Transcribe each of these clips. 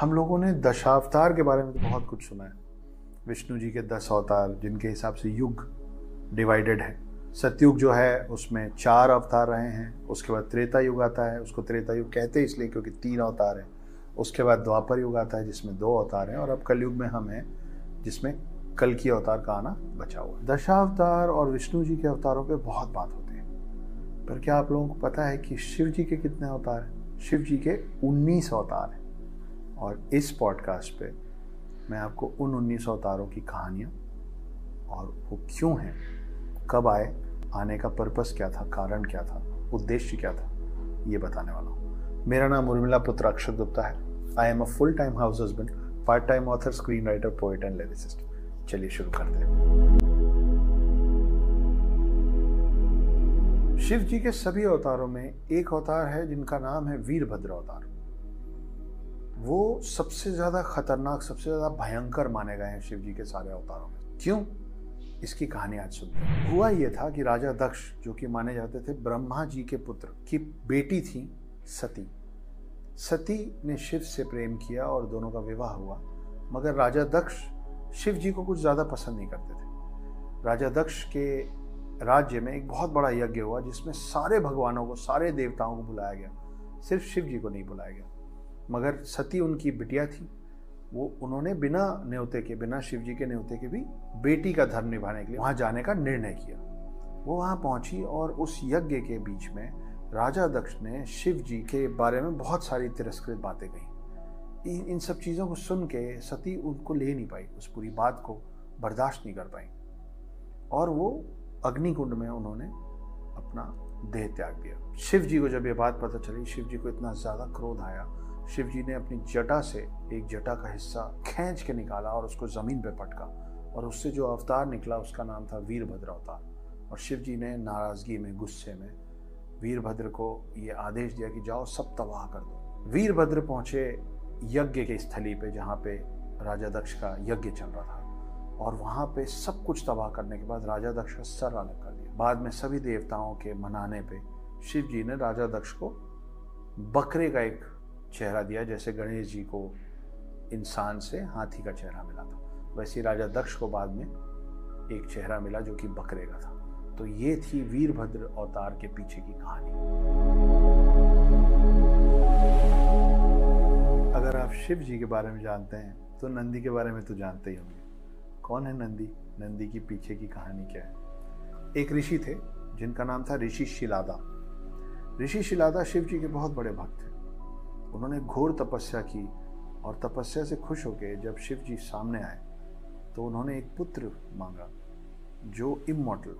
हम लोगों ने दशावतार के बारे में तो बहुत कुछ सुना है। विष्णु जी के 10 अवतार, जिनके हिसाब से युग डिवाइडेड है। सतयुग जो है उसमें 4 अवतार रहे हैं। उसके बाद त्रेता युग आता है, उसको त्रेता युग कहते हैं इसलिए क्योंकि 3 अवतार हैं। उसके बाद द्वापर युग आता है जिसमें 2 अवतार हैं, और अब कलयुग में हम हैं जिसमें कल की अवतार का आना बचा हुआ है। दशावतार और विष्णु जी के अवतारों पे बहुत बात होती है, पर क्या आप लोगों को पता है कि शिव जी के कितने अवतार हैं? शिव जी के 19 अवतार हैं। और इस पॉडकास्ट पे मैं आपको उन 19 अवतारों की कहानियाँ और वो क्यों हैं, कब आए, आने का पर्पस क्या था, कारण क्या था, उद्देश्य क्या था, ये बताने वाला हूँ। मेरा नाम उर्मिला पुत्र अक्षत गुप्ता है। I am a full time house husband, part time author, screen writer, poet and lyricist. चलिए शुरू करते हैं। शिव जी के सभी अवतारों में एक अवतार है जिनका नाम है वीरभद्र अवतार। वो सबसे ज्यादा खतरनाक, सबसे ज्यादा भयंकर माने गए हैं शिव जी के सारे अवतारों में। क्यों? इसकी कहानी आज सुनते हैं। हुआ यह था कि राजा दक्ष, जो कि माने जाते थे ब्रह्मा जी के पुत्र, की बेटी थी सती। सती ने शिव से प्रेम किया और दोनों का विवाह हुआ, मगर राजा दक्ष शिव जी को कुछ ज्यादा पसंद नहीं करते थे। राजा दक्ष के राज्य में एक बहुत बड़ा यज्ञ हुआ जिसमें सारे भगवानों को, सारे देवताओं को बुलाया गया, सिर्फ शिव जी को नहीं बुलाया गया। मगर सती उनकी बिटिया थी, वो उन्होंने बिना न्योते के, बिना शिव जी के न्योते के भी बेटी का धर्म निभाने के लिए वहां जाने का निर्णय किया। वो वहां पहुंची और उस यज्ञ के बीच में राजा दक्ष ने शिव जी के बारे में बहुत सारी तिरस्कृत बातें कही। इन सब चीजों को सुन के सती उनको ले नहीं पाई, उस पूरी बात को बर्दाश्त नहीं कर पाई, और वो अग्निकुंड में उन्होंने अपना देह त्याग दिया। शिव जी को जब ये बात पता चली, शिव जी को इतना ज्यादा क्रोध आया, शिव जी ने अपनी जटा से एक जटा का हिस्सा खींच के निकाला और उसको जमीन पे पटका, और उससे जो अवतार निकला उसका नाम था वीरभद्र अवतार। और शिव जी ने नाराजगी में, गुस्से में वीरभद्र को ये आदेश दिया कि जाओ सब तबाह कर दो। वीरभद्र पहुंचे यज्ञ के स्थली पे जहाँ पे राजा दक्ष का यज्ञ चल रहा था, और वहां पे सब कुछ तबाह करने के बाद राजा दक्ष का सर अलग कर दिया। बाद में सभी देवताओं के मनाने पे शिव जी ने राजा दक्ष को बकरे का एक चेहरा दिया, जैसे गणेश जी को इंसान से हाथी का चेहरा मिला था, वैसे राजा दक्ष को बाद में एक चेहरा मिला जो कि बकरे का था। तो ये थी वीरभद्र अवतार के पीछे की कहानी। अगर आप शिव जी के बारे में जानते हैं तो नंदी के बारे में तो जानते ही होंगे। कौन है नंदी? नंदी की पीछे की कहानी क्या है? एक ऋषि थे जिनका नाम था ऋषि शिलादा। ऋषि शिलादा शिव जी के बहुत बड़े भक्त थे। उन्होंने घोर तपस्या की, और तपस्या से खुश होकर जब शिव जी सामने आए तो उन्होंने एक पुत्र मांगा जो इमॉर्टल,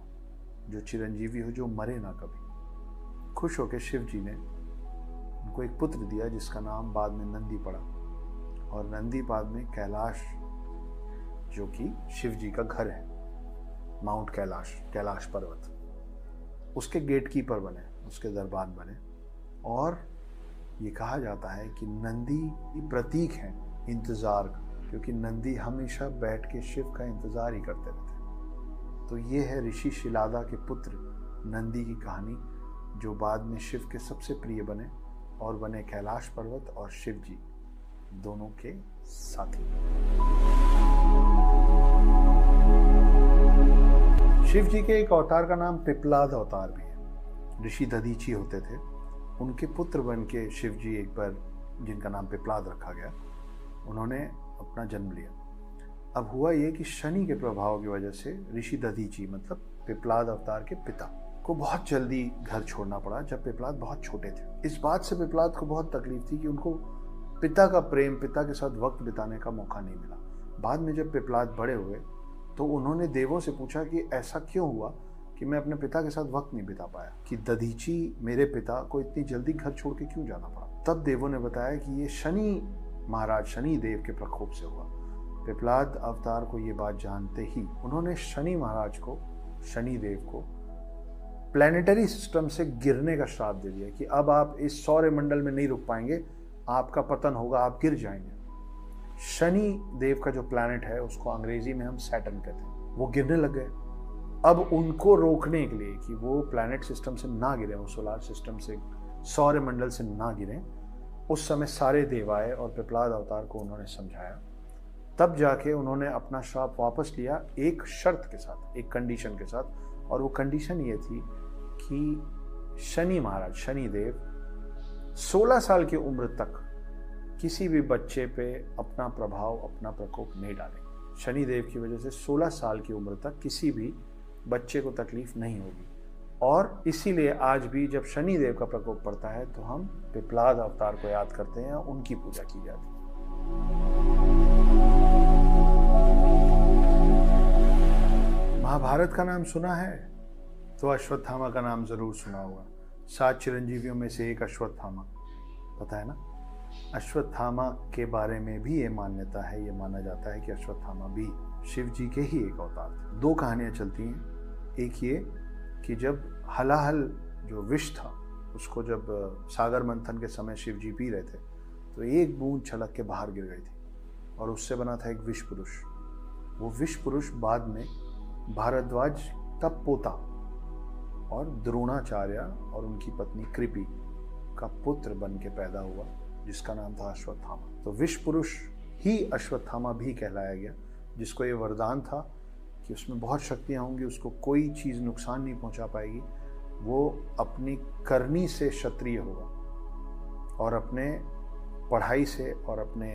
जो चिरंजीवी हो, जो मरे ना कभी। खुश होकर शिव जी ने उनको एक पुत्र दिया जिसका नाम बाद में नंदी पड़ा, और नंदी बाद में कैलाश, जो कि शिव जी का घर है, माउंट कैलाश, कैलाश पर्वत, उसके गेटकीपर बने, उसके दरबार बने। और ये कहा जाता है कि नंदी प्रतीक है इंतजार का, क्योंकि नंदी हमेशा बैठ के शिव का इंतजार ही करते रहते हैं। तो ये है ऋषि शिलादा के पुत्र नंदी की कहानी, जो बाद में शिव के सबसे प्रिय बने और बने कैलाश पर्वत और शिव जी दोनों के साथी। शिव जी के एक अवतार का नाम पिपलाद अवतार भी है। ऋषि दधीची होते थे, उनके पुत्र बन के शिव जी एक बार, जिनका नाम पिपलाद रखा गया, उन्होंने अपना जन्म लिया। अब हुआ ये कि शनि के प्रभाव की वजह से ऋषि दधीची, मतलब पिपलाद अवतार के पिता, को बहुत जल्दी घर छोड़ना पड़ा जब पिपलाद बहुत छोटे थे। इस बात से पिपलाद को बहुत तकलीफ थी कि उनको पिता का प्रेम, पिता के साथ वक्त बिताने का मौका नहीं मिला। बाद में जब पिपलाद बड़े हुए तो उन्होंने देवों से पूछा कि ऐसा क्यों हुआ कि मैं अपने पिता के साथ वक्त नहीं बिता पाया, कि दधीची मेरे पिता को इतनी जल्दी घर छोड़ के क्यों जाना पड़ा। तब देवों ने बताया कि ये शनि महाराज, शनि देव के प्रकोप से हुआ। पिपलाद अवतार को ये बात जानते ही उन्होंने शनि महाराज को, शनि देव को प्लैनेटरी सिस्टम से गिरने का श्राप दे दिया कि अब आप इस सौर मंडल में नहीं रुक पाएंगे, आपका पतन होगा, आप गिर जाएंगे। शनि देव का जो प्लैनेट है उसको अंग्रेजी में हम सैटर्न कहते हैं, वो गिरने लग गए। अब उनको रोकने के लिए कि वो प्लैनेट सिस्टम से ना गिरे, वो सोलार सिस्टम से, सौर मंडल से ना गिरे, उस समय सारे देव आए और पिपलाद अवतार को उन्होंने समझाया। तब जाके उन्होंने अपना श्राप वापस लिया, एक शर्त के साथ, एक कंडीशन के साथ। और वो कंडीशन ये थी कि शनि महाराज, शनि देव 16 साल की उम्र तक किसी भी बच्चे पे अपना प्रभाव, अपना प्रकोप नहीं डालेंगे। शनि देव की वजह से 16 साल की उम्र तक किसी भी बच्चे को तकलीफ नहीं होगी। और इसीलिए आज भी जब शनि देव का प्रकोप पड़ता है तो हम पिपलाद अवतार को याद करते हैं, उनकी पूजा की जाती है। महाभारत का नाम सुना है तो अश्वत्थामा का नाम जरूर सुना होगा। 7 चिरंजीवियों में से एक अश्वत्थामा, पता है ना। अश्वत्थामा के बारे में भी ये मान्यता है, ये माना जाता है कि अश्वत्थामा भी शिव जी के ही एक अवतार थे। 2 कहानियां चलती हैं। एक ये कि जब हलाहल जो विष था उसको जब सागर मंथन के समय शिव जी पी रहे थे तो एक बूंद छलक के बाहर गिर गई थी और उससे बना था एक विष पुरुष। वो विष पुरुष बाद में भारद्वाज का पोता और द्रोणाचार्य और उनकी पत्नी कृपि का पुत्र बन के पैदा हुआ, जिसका नाम था अश्वत्थामा। तो विष पुरुष ही अश्वत्थामा भी कहलाया गया, जिसको ये वरदान था कि उसमें बहुत शक्तियाँ होंगी, उसको कोई चीज़ नुकसान नहीं पहुंचा पाएगी, वो अपनी करनी से क्षत्रिय होगा और अपने पढ़ाई से और अपने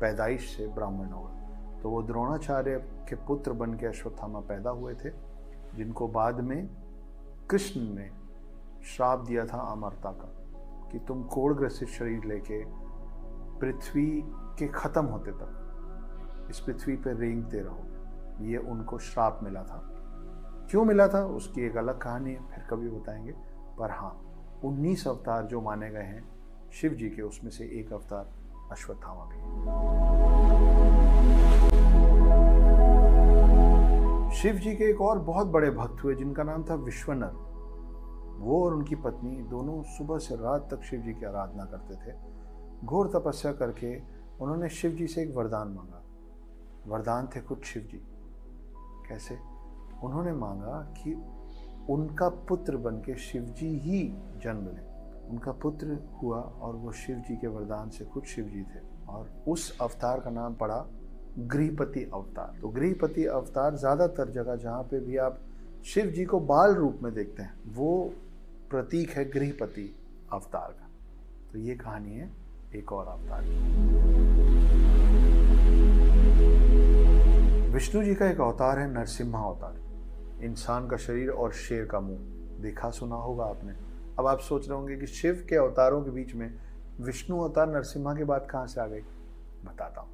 पैदाइश से ब्राह्मण होगा। तो वो द्रोणाचार्य के पुत्र बन के अश्वत्थामा पैदा हुए थे, जिनको बाद में कृष्ण ने श्राप दिया था अमरता का कि तुम कोढ़ग्रसित शरीर लेके पृथ्वी के खत्म होते तक इस पृथ्वी पर रेंगते रहोगे। ये उनको श्राप मिला था। क्यों मिला था उसकी एक अलग कहानी है, फिर कभी बताएंगे। पर हाँ, 19 अवतार जो माने गए हैं शिव जी के, उसमें से एक अवतार अश्वत्थामा भी है। शिव जी के एक और बहुत बड़े भक्त हुए जिनका नाम था विश्वनर। वो और उनकी पत्नी दोनों सुबह से रात तक शिव जी की आराधना करते थे। घोर तपस्या करके उन्होंने शिव जी से एक वरदान मांगा। वरदान थे खुद शिव जी। कैसे? उन्होंने मांगा कि उनका पुत्र बन के शिव जी ही जन्म लें। उनका पुत्र हुआ और वो शिव जी के वरदान से खुद शिव जी थे और उस अवतार का नाम पड़ा गृहपति अवतार। तो गृहपति अवतार ज़्यादातर जगह जहाँ पे भी आप शिव जी को बाल रूप में देखते हैं वो प्रतीक है गृहपति अवतार का। तो ये कहानी है एक और अवतार की। विष्णु जी का एक अवतार है नरसिम्हा अवतार। इंसान का शरीर और शेर का मुंह, देखा सुना होगा आपने। अब आप सोच रहे होंगे कि शिव के अवतारों के बीच में विष्णु अवतार नरसिम्हा की बात कहाँ से आ गई। बताता हूँ।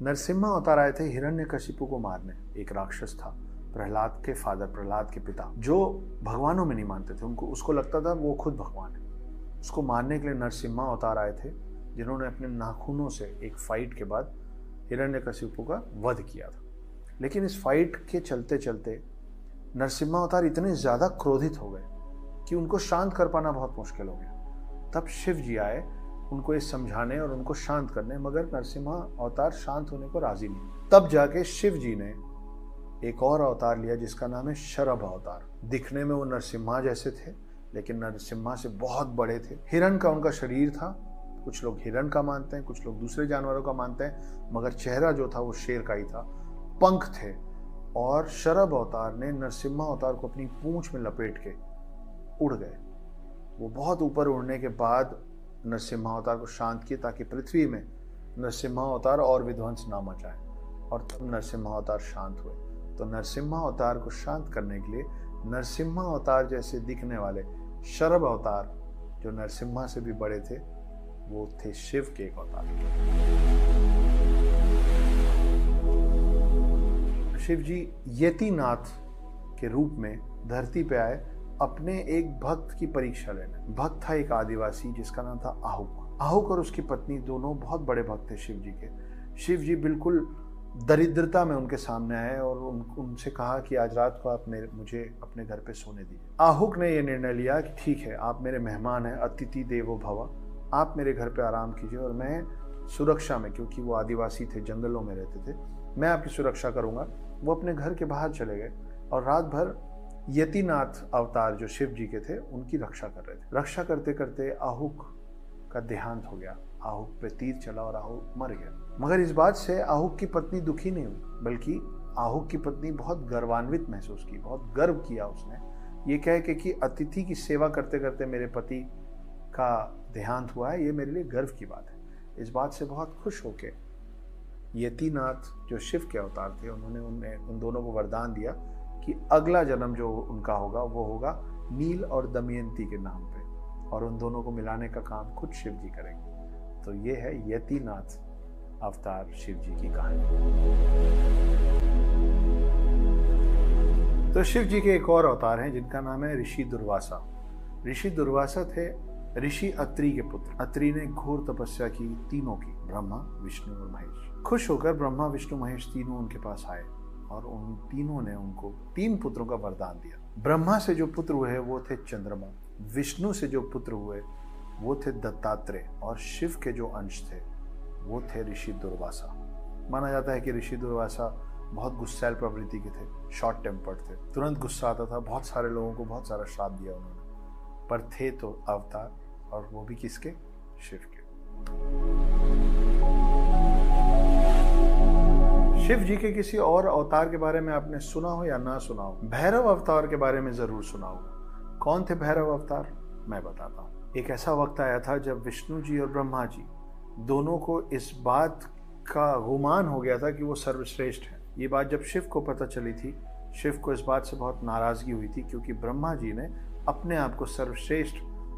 नरसिम्हा अवतार आए थे हिरण्यकशिपु को मारने। एक राक्षस था, प्रहलाद के फादर, प्रहलाद के पिता, जो भगवानों में नहीं मानते थे। उसको लगता था वो खुद भगवान है। उसको मारने के लिए नरसिम्हा अवतार आए थे, जिन्होंने अपने नाखूनों से एक फाइट के बाद हिरण्यकशिपु का वध किया था। लेकिन इस फाइट के चलते चलते नरसिम्हा अवतार इतने ज़्यादा क्रोधित हो गए कि उनको शांत कर पाना बहुत मुश्किल हो गया। तब शिव जी आए उनको ये समझाने और उनको शांत करने, मगर नरसिम्हा अवतार शांत होने को राजी नहीं। तब जाके शिव जी ने एक और अवतार लिया जिसका नाम है शरभ अवतार। दिखने में वो नरसिम्हा जैसे थे, लेकिन नरसिम्हा से बहुत बड़े थे। हिरण का उनका शरीर था, कुछ लोग हिरण का मानते हैं, कुछ लोग दूसरे जानवरों का मानते हैं, मगर चेहरा जो था वो शेर का ही था। पंख थे और शरभ अवतार ने नरसिम्हा अवतार को अपनी पूंछ में लपेट के उड़ गए। वो बहुत ऊपर उड़ने के बाद नरसिम्हा अवतार को शांत किए ताकि पृथ्वी में नरसिम्हा अवतार और विध्वंस ना मचाए, और तब नरसिम्हा अवतार शांत हुए। तो नरसिम्हा अवतार को शांत करने के लिए नरसिम्हा अवतार जैसे दिखने वाले शरभ अवतार, जो नरसिम्हा से भी बड़े थे, वो थे शिव के एक अवतार। शिव जी यतिनाथ के रूप में धरती पे आए अपने एक भक्त की परीक्षा लेने। भक्त था एक आदिवासी जिसका नाम था आहुक। आहुक और उसकी पत्नी दोनों बहुत बड़े भक्त थे शिव जी के। शिव जी बिल्कुल दरिद्रता में उनके सामने आए और उनसे कहा कि आज रात को आप मुझे अपने घर पे सोने दीजिए। आहुक ने यह निर्णय लिया कि ठीक है, आप मेरे मेहमान हैं, अतिथि देवो भव, आप मेरे घर पे आराम कीजिए और मैं सुरक्षा में, क्योंकि वो आदिवासी थे, जंगलों में रहते थे, मैं आपकी सुरक्षा करूंगा। वो अपने घर के बाहर चले गए और रात भर यतिनाथ अवतार जो शिव जी के थे उनकी रक्षा कर रहे थे। रक्षा करते करते आहुक का देहांत हो गया। आहुक पे तीर चला और आहुक मर गया। मगर इस बात से आहुक की पत्नी दुखी नहीं हुई, बल्कि आहुक की पत्नी बहुत गर्वान्वित महसूस की, बहुत गर्व किया उसने, ये कह के कि अतिथि की सेवा करते करते मेरे पति का देहांत हुआ है, ये मेरे लिए गर्व की बात है। इस बात से बहुत खुश होके यतिनाथ जो शिव के अवतार थे, उन्होंने उन दोनों को वरदान दिया कि अगला जन्म जो उनका होगा वो होगा नील और दमयंती के नाम पे, और उन दोनों को मिलाने का काम खुद शिव जी करेंगे। तो ये है यतिनाथ अवतार शिव जी की कहानी। तो शिव जी के एक और अवतार हैं जिनका नाम है ऋषि दुर्वासा। ऋषि दुर्वासा थे ऋषि अत्रि के पुत्र। अत्रि ने घोर तपस्या की, तीनों की, ब्रह्मा, विष्णु और महेश। खुश होकर ब्रह्मा, विष्णु, महेश तीनों उनके पास आए और उन तीनों ने उनको 3 पुत्रों का वरदान दिया। ब्रह्मा से जो पुत्र हुए वो थे चंद्रमा, विष्णु से जो पुत्र हुए वो थे दत्तात्रेय, और शिव के जो अंश थे वो थे ऋषि दुर्वासा। माना जाता है कि ऋषि दुर्वासा बहुत गुस्सैल प्रवृत्ति के थे, शॉर्ट टेम्पर्ड थे, तुरंत गुस्सा आता था, बहुत सारे लोगों को बहुत सारा श्राप दिया उन्होंने, पर थे तो अवतार, और वो भी किसके? शिव के। शिव जी के किसी और अवतार के बारे में आपने सुना हो या ना सुना हो? भैरव अवतार के बारे में जरूर सुना होगा। कौन थे भैरव अवतार? मैं बताता हूँ। एक ऐसा वक्त आया था जब विष्णु जी और ब्रह्मा जी दोनों को इस बात का गुमान हो गया था कि वो सर्वश्रेष्ठ हैं। ये बात जब शिव को पता चली थी, शिव को इस बात से बहुत नाराजगी हुई थी, क्योंकि ब्रह्मा जी ने अपने आप को सर्वश्रेष्ठ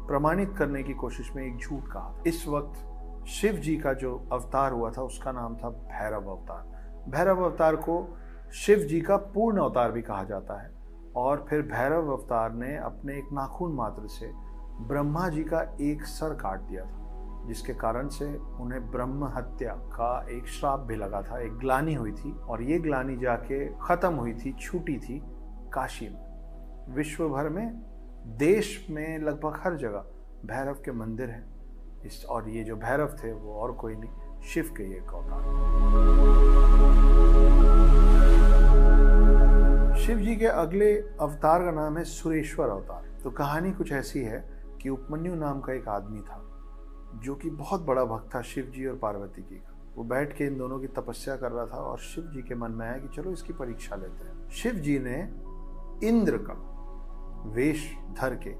प्रमाणित करने की कोशिश में एक झूठ कहा। इस वक्त शिव जी का जो अवतार हुआ था उसका नाम था भैरव अवतार। भैरव अवतार को शिव जी का पूर्ण अवतार भी कहा जाता है। और फिर भैरव अवतार ने अपने एक नाखून मात्र से ब्रह्मा जी का एक सर काट दिया था, जिसके कारण से उन्हें ब्रह्म हत्या का एक श्राप भी लगा था, एक ग्लानि हुई थी, और ये ग्लानि जाके खत्म हुई थी, छूटी थी काशी में। विश्व भर में, देश में लगभग हर जगह भैरव के मंदिर हैं। और ये जो भैरव थे वो और कोई नहीं, शिव के एक अवतार। शिव जी के अगले अवतार का नाम है सुरेश्वर अवतार। तो कहानी कुछ ऐसी है कि उपमन्यु नाम का एक आदमी था जो कि बहुत बड़ा भक्त था शिव जी और पार्वती जी का। वो बैठ के इन दोनों की तपस्या कर रहा था और शिव जी के मन में आया कि चलो इसकी परीक्षा लेते हैं। शिव जी ने इंद्र का वेश धर के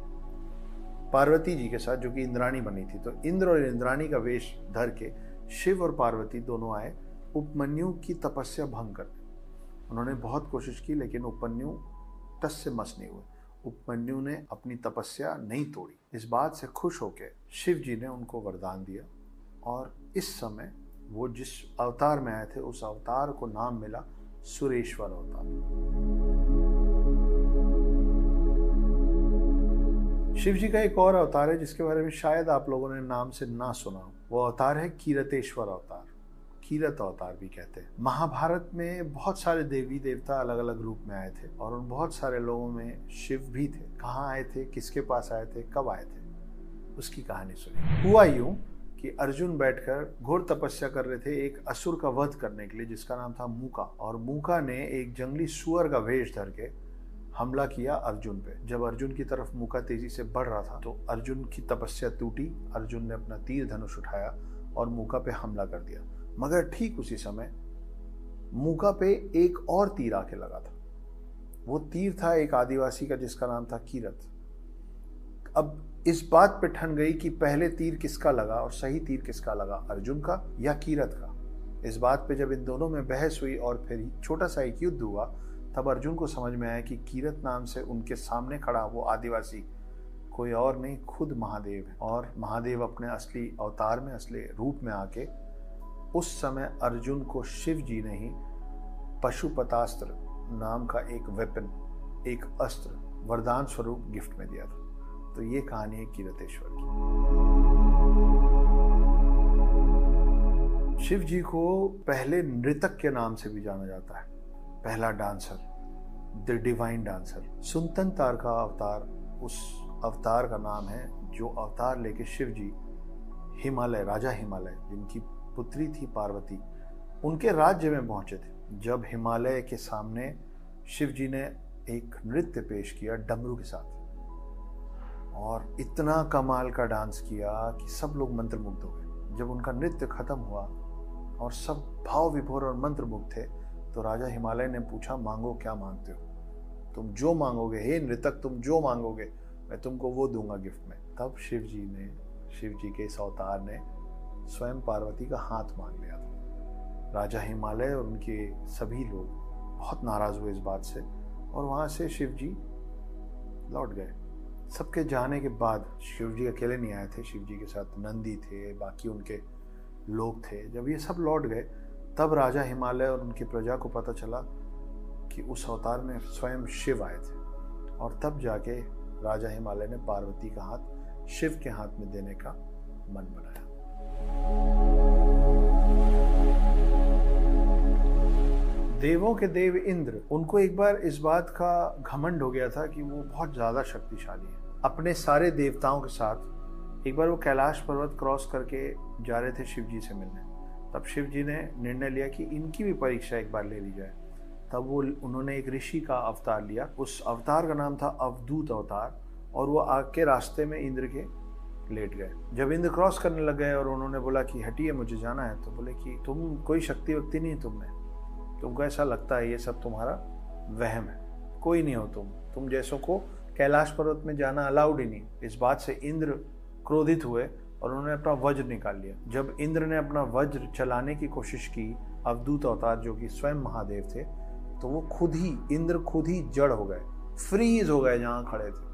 पार्वती जी के साथ, जो कि इंद्राणी बनी थी, तो इंद्र और इंद्राणी का वेश धर के शिव और पार्वती दोनों आए उपमन्यु की तपस्या भंग करने। उन्होंने बहुत कोशिश की लेकिन उपमन्यु टस से मस नहीं हुए। उपमन्यु ने अपनी तपस्या नहीं तोड़ी। इस बात से खुश होकर शिव जी ने उनको वरदान दिया, और इस समय वो जिस अवतार में आए थे उस अवतार को नाम मिला सुरेश्वर अवतार। शिव जी का एक और अवतार है जिसके बारे में शायद आप लोगों ने नाम से ना सुना हो। वो अवतार है कीरतेश्वर अवतार, कीरत अवतार भी कहते हैं। महाभारत में बहुत सारे देवी देवता अलग अलग रूप में आए थे, और उन बहुत सारे लोगों में शिव भी थे। कहाँ आए थे, किसके पास आए थे, कब आए थे, उसकी कहानी सुनी। हुआ यूं कि अर्जुन बैठकर घोर तपस्या कर रहे थे एक असुर का वध करने के लिए जिसका नाम था मूका, और मूका ने एक जंगली सुअर का वेश धर के हमला किया अर्जुन पे। जब अर्जुन की तरफ मूका तेजी से बढ़ रहा था तो अर्जुन की तपस्या टूटी। अर्जुन ने अपना तीर धनुष उठाया और मूका पे हमला कर दिया। मगर ठीक उसी समय मूका पे एक और तीर आके लगा था। वो तीर था एक आदिवासी का जिसका नाम था कीरत। अब इस बात पे ठन गई कि पहले तीर किसका लगा और सही तीर किसका लगा, अर्जुन का या कीरत का। इस बात पे जब इन दोनों में बहस हुई और फिर छोटा सा एक युद्ध हुआ, तब अर्जुन को समझ में आया कि कीरत नाम से उनके सामने खड़ा वो आदिवासी कोई और नहीं, खुद महादेव है। और महादेव अपने असली अवतार में, असली रूप में आके उस समय अर्जुन को शिव जी ने ही पशुपतास्त्र नाम का एक वेपन, एक अस्त्र वरदान स्वरूप गिफ्ट में दिया था। तो ये कहानी है कीरतेश्वर की। शिव जी को पहले नृतक के नाम से भी जाना जाता है, पहला डांसर, द डिवाइन डांसर। सुनतन तार का अवतार उस अवतार का नाम है जो अवतार लेके शिव जी हिमालय, राजा हिमालय जिनकी पुत्री थी पार्वती, उनके राज्य में पहुंचे थे। जब हिमालय के सामने शिव जी ने एक नृत्य पेश किया डमरू के साथ, और इतना कमाल का डांस किया कि सब लोग मंत्रमुग्ध हो गए। जब उनका नृत्य खत्म हुआ और सब भाव विभोर और मंत्रमुग्ध थे, तो राजा हिमालय ने पूछा, मांगो, क्या मांगते हो? तुम जो मांगोगे, हे नृतक, तुम जो मांगोगे मैं तुमको वो दूंगा गिफ्ट में। तब शिव जी के इस अवतार ने स्वयं पार्वती का हाथ मांग लिया था। राजा हिमालय और उनके सभी लोग बहुत नाराज हुए इस बात से, और वहां से शिव जी लौट गए। सबके जाने के बाद शिव जी अकेले नहीं आए थे, शिव जी के साथ नंदी थे, बाकी उनके लोग थे। जब ये सब लौट गए, तब राजा हिमालय और उनकी प्रजा को पता चला कि उस अवतार में स्वयं शिव आए थे, और तब जाके राजा हिमालय ने पार्वती का हाथ शिव के हाथ में देने का मन बनाया। देवों के देव इंद्र, उनको एक बार इस बात का घमंड हो गया था कि वो बहुत ज्यादा शक्तिशाली है। अपने सारे देवताओं के साथ एक बार वो कैलाश पर्वत क्रॉस करके जा रहे थे शिव जी से मिलने। तब शिव जी ने निर्णय लिया कि इनकी भी परीक्षा एक बार ले ली जाए। तब उन्होंने एक ऋषि का अवतार लिया। उस अवतार का नाम था अवधूत अवतार, और वो आग के रास्ते में इंद्र के लेट गए। जब इंद्र क्रॉस करने लग गए और उन्होंने बोला कि हटिए, मुझे जाना है, तो बोले कि तुम कोई शक्ति वक्ति नहीं, तुमको ऐसा लगता है ये सब तुम्हारा वहम है, कोई नहीं हो तुम जैसों को कैलाश पर्वत में जाना अलाउड ही नहीं। इस बात से इंद्र क्रोधित हुए और उन्होंने अपना वज्र निकाल लिया। जब इंद्र ने अपना वज्र चलाने की कोशिश की, अवधूत अवतार जो कि स्वयं महादेव थे, तो वो इंद्र खुद ही जड़ हो गए, फ्रीज हो गए जहाँ खड़े थे।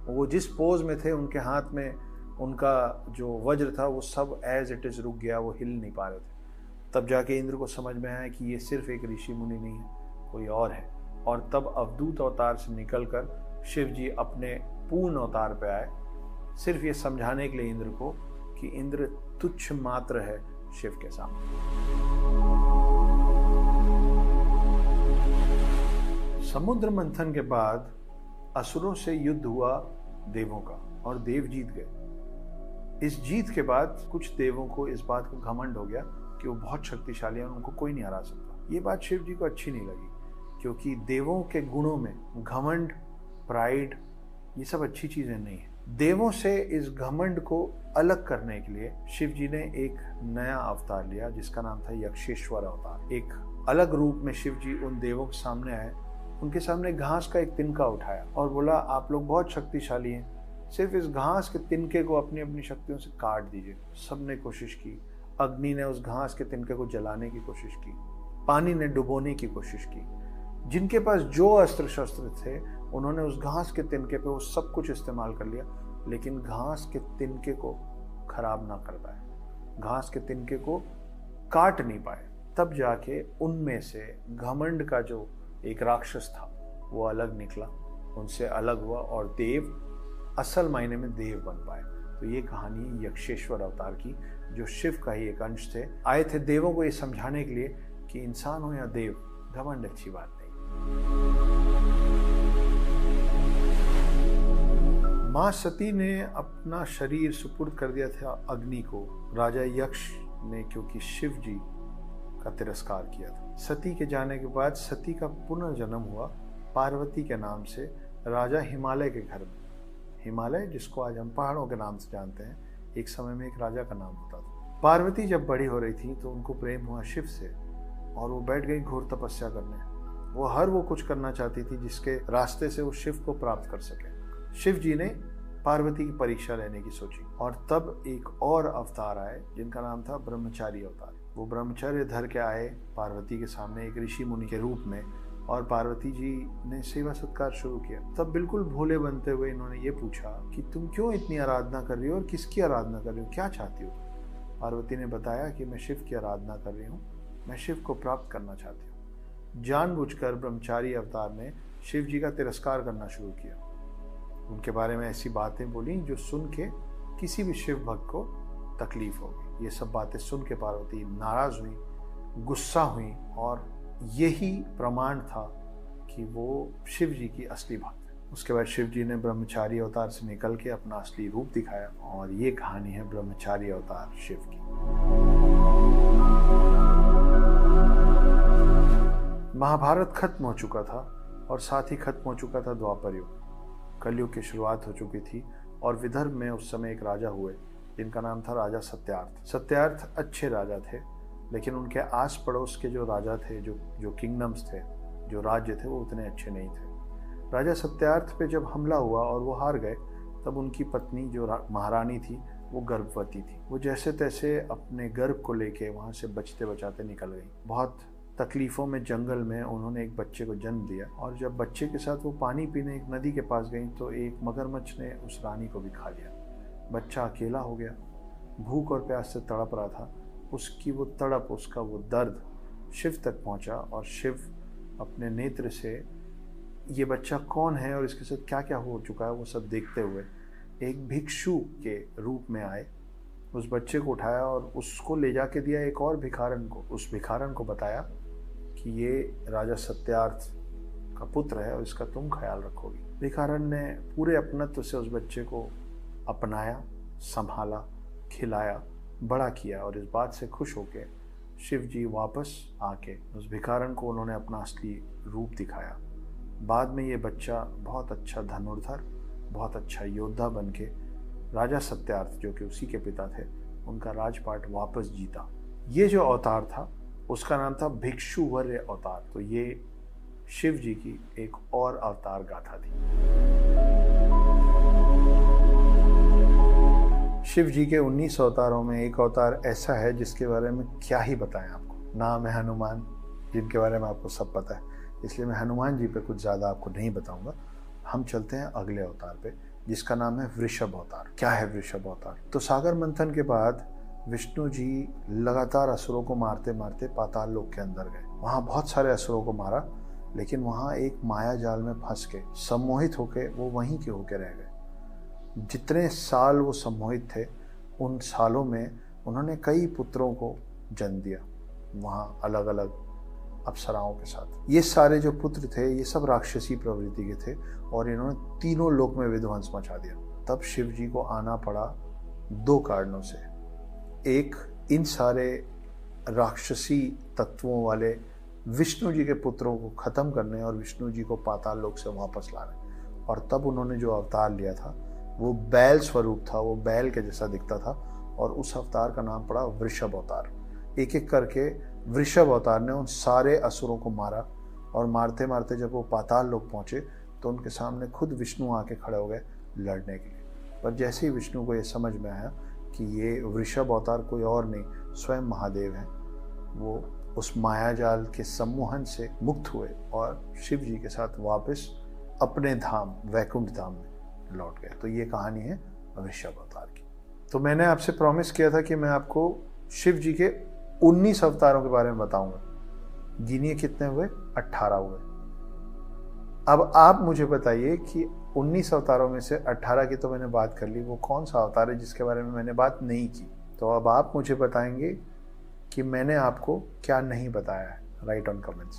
वो जिस पोज में थे, उनके हाथ में उनका जो वज्र था वो सब एज इट इज रुक गया, वो हिल नहीं पा रहे थे। तब जाके इंद्र को समझ में आया कि ये सिर्फ एक ऋषि मुनि नहीं है, कोई और है। और तब अवधूत अवतार से निकलकर शिव जी अपने पूर्ण अवतार पे आए, सिर्फ ये समझाने के लिए इंद्र को कि इंद्र तुच्छ मात्र है शिव के सामने। समुद्र मंथन के बाद असुरों से युद्ध हुआ देवों का, और देव जीत गए। इस जीत के बाद कुछ देवों को इस बात का घमंड हो गया कि वो बहुत शक्तिशाली हैं, उनको कोई नहीं हरा सकता। ये बात शिव जी को अच्छी नहीं लगी, क्योंकि देवों के गुणों में घमंड, प्राइड, ये सब अच्छी चीजें नहीं है। देवों से इस घमंड को अलग करने के लिए शिव जी ने एक नया अवतार लिया, जिसका नाम था यक्षेश्वर अवतार। एक अलग रूप में शिव जी उन देवों के सामने आए, उनके सामने घास का एक तिनका उठाया और बोला, आप लोग बहुत शक्तिशाली हैं, सिर्फ इस घास के तिनके को अपनी अपनी शक्तियों से काट दीजिए। सबने कोशिश की। अग्नि ने उस घास के तिनके को जलाने की कोशिश की, पानी ने डुबोने की कोशिश की। जिनके पास जो अस्त्र शस्त्र थे, उन्होंने उस घास के तिनके पे वो सब कुछ इस्तेमाल कर लिया, लेकिन घास के तिनके को खराब ना कर पाए, घास के तिनके को काट नहीं पाए। तब जाके उनमें से घमंड का जो एक राक्षस था वो अलग निकला, उनसे अलग हुआ, और देव असल मायने में देव बन पाए। तो ये कहानी यक्षेश्वर अवतार की, जो शिव का ही एक अंश थे, आए थे देवों को ये समझाने के लिए कि इंसान हो या देव, घमंड अच्छी बात नहीं। मां सती ने अपना शरीर सुपुर्द कर दिया था अग्नि को, राजा यक्ष ने, क्योंकि शिव जी का तिरस्कार किया था। सती के जाने के बाद सती का पुनर्जन्म हुआ पार्वती के नाम से राजा हिमालय के घर में। हिमालय, जिसको आज हम पहाड़ों के नाम से जानते हैं, एक समय में एक राजा का नाम होता था। पार्वती जब बड़ी हो रही थी तो उनको प्रेम हुआ शिव से, और वो बैठ गई घोर तपस्या करने। वो कुछ करना चाहती थी जिसके रास्ते से वो शिव को प्राप्त कर सके। शिव जी ने पार्वती की परीक्षा लेने की सोची, और तब एक और अवतार आए जिनका नाम था ब्रह्मचारी अवतार। वो ब्रह्मचर्य धर के आए पार्वती के सामने एक ऋषि मुनि के रूप में, और पार्वती जी ने सेवा सत्कार शुरू किया। तब बिल्कुल भोले बनते हुए इन्होंने ये पूछा कि तुम क्यों इतनी आराधना कर रही हो और किसकी आराधना कर रही हो, क्या चाहती हो? पार्वती ने बताया कि मैं शिव की आराधना कर रही हूँ, मैं शिव को प्राप्त करना चाहती हूँ। जानबूझकर ब्रह्मचारी अवतार ने शिव जी का तिरस्कार करना शुरू किया। उनके बारे में ऐसी बातें बोली जो सुन के किसी भी शिव भक्त को तकलीफ होगी। ये सब बातें सुन के पार्वती नाराज हुई, गुस्सा हुई, और यही प्रमाण था कि वो शिव जी की असली भक्त है। उसके बाद शिव जी ने ब्रह्मचारी अवतार से निकल के अपना असली रूप दिखाया, और ये कहानी है ब्रह्मचारी अवतार शिव की। महाभारत खत्म हो चुका था, और साथ ही खत्म हो चुका था द्वापर युग। कलयुग की शुरुआत हो चुकी थी, और विदर्भ में उस समय एक राजा हुए जिनका नाम था राजा सत्यार्थ। सत्यार्थ अच्छे राजा थे, लेकिन उनके आस पड़ोस के जो राजा थे, जो किंगडम्स थे, जो राज्य थे, वो उतने अच्छे नहीं थे। राजा सत्यार्थ पे जब हमला हुआ और वो हार गए, तब उनकी पत्नी जो महारानी थी वो गर्भवती थी। वो जैसे तैसे अपने गर्भ को लेके वहाँ से बचते बचाते निकल गई। बहुत तकलीफ़ों में जंगल में उन्होंने एक बच्चे को जन्म दिया, और जब बच्चे के साथ वो पानी पीने एक नदी के पास गई तो एक मगरमच्छ ने उस रानी को भी खा लिया। बच्चा अकेला हो गया, भूख और प्यास से तड़प रहा था। उसकी वो तड़प, उसका वो दर्द शिव तक पहुंचा, और शिव अपने नेत्र से ये बच्चा कौन है और इसके साथ क्या क्या हो चुका है वो सब देखते हुए एक भिक्षु के रूप में आए, उस बच्चे को उठाया और उसको ले जाके दिया एक और भिखारन को। उस भिखारन को बताया कि ये राजा सत्यार्थ का पुत्र है और इसका तुम ख्याल रखोगी। भिखारन ने पूरे अपनत्व से उस बच्चे को अपनाया, संभाला, खिलाया, बड़ा किया, और इस बात से खुश होकर शिव जी वापस आके उस भिखारन को उन्होंने अपना असली रूप दिखाया। बाद में ये बच्चा बहुत अच्छा धनुर्धर, बहुत अच्छा योद्धा बनके राजा सत्यार्थ, जो कि उसी के पिता थे, उनका राजपाट वापस जीता। ये जो अवतार था उसका नाम था भिक्षुवर्य अवतार। तो ये शिव जी की एक और अवतार गाथा थी। शिव जी के 19 अवतारों में एक अवतार ऐसा है जिसके बारे में क्या ही बताएं आपको। नाम है हनुमान, जिनके बारे में आपको सब पता है, इसलिए मैं हनुमान जी पे कुछ ज़्यादा आपको नहीं बताऊंगा। हम चलते हैं अगले अवतार पे, जिसका नाम है वृषभ अवतार। क्या है वृषभ अवतार? तो सागर मंथन के बाद विष्णु जी लगातार असुरों को मारते मारते पाताल लोक के अंदर गए। वहाँ बहुत सारे असुरों को मारा, लेकिन वहाँ एक माया जाल में फंस के सम्मोहित होके वो वहीं के होके रह गए। जितने साल वो सम्मोहित थे, उन सालों में उन्होंने कई पुत्रों को जन्म दिया, वहाँ अलग अलग अप्सराओं के साथ। ये सारे जो पुत्र थे ये सब राक्षसी प्रवृत्ति के थे, और इन्होंने तीनों लोक में विध्वंस मचा दिया। तब शिव जी को आना पड़ा 2 कारणों से। एक, इन सारे राक्षसी तत्वों वाले विष्णु जी के पुत्रों को खत्म करने और विष्णु जी को पाताल लोक से वापस लाने। और तब उन्होंने जो अवतार लिया था वो बैल स्वरूप था, वो बैल के जैसा दिखता था, और उस अवतार का नाम पड़ा वृषभ अवतार। एक एक करके वृषभ अवतार ने उन सारे असुरों को मारा, और मारते मारते जब वो पाताल लोक पहुंचे तो उनके सामने खुद विष्णु आके खड़े हो गए लड़ने के लिए। पर जैसे ही विष्णु को ये समझ में आया कि ये वृषभ अवतार कोई और नहीं, स्वयं महादेव हैं, वो उस मायाजाल के सम्मोहन से मुक्त हुए और शिव जी के साथ वापस अपने धाम वैकुंठ धाम में लौट गए। तो ये कहानी है वृषभ अवतार की। तो मैंने आपसे प्रॉमिस किया था कि मैं आपको शिव जी के 19 अवतारों के बारे में बताऊंगा। गिनिए कितने हुए? 18 हुए। अब आप मुझे बताइए कि 19 अवतारों में से 18 की तो मैंने बात कर ली, वो कौन सा अवतार है जिसके बारे में मैंने बात नहीं की? तो अब आप मुझे बताएंगे कि मैंने आपको क्या नहीं बताया है। Right on comments.